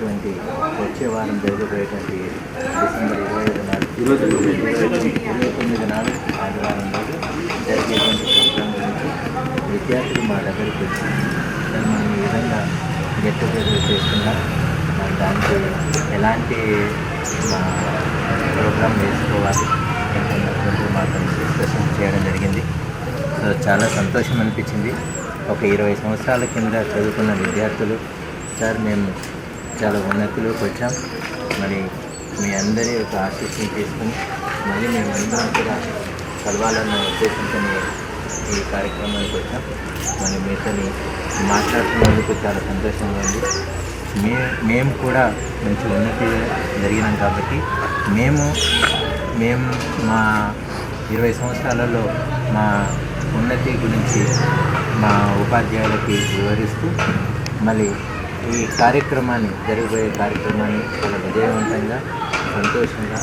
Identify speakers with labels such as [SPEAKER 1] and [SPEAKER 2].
[SPEAKER 1] జరగబోయేటువంటి వచ్చే వారం జరగబోయేటువంటి డిసెంబర్ 25 నాడు 29 నాడు ఆదివారం రోజు జరిగేటువంటి ప్రోగ్రాం గురించి విద్యార్థులు మా దగ్గరికి వచ్చి మనం ఈ విధంగా గెట్ టుగెదర్ చేస్తున్నాం, దానికి ఎలాంటి ప్రోగ్రాం వేసుకోవాలి ఏంటన్నటువంటి మాతో డిస్కషన్ చేయడం జరిగింది. సో చాలా సంతోషం అనిపించింది. ఒక 20 సంవత్సరాల కింద చదువుకున్న విద్యార్థులు, సార్ మేము చాలా ఉన్నతిలోకి వచ్చాం, మరి మీ అందరి ఒక ఆశీస్సులు తీసుకుని మళ్ళీ మేము అందరం కూడా కలవాలన్న ఉద్దేశంతో ఈ కార్యక్రమానికి వచ్చాం. మరి మీతో మాట్లాడుతున్నందుకు చాలా సంతోషంగా ఉంది. మేము కూడా మంచి ఉన్నతి జరిగినాం కాబట్టి మేము మా 20 సంవత్సరాలలో మా ఉన్నతి గురించి మా ఉపాధ్యాయులకి వివరిస్తూ మళ్ళీ ఈ కార్యక్రమాన్ని జరగబోయే కార్యక్రమాన్ని చాలా విజయవంతంగా సంతోషంగా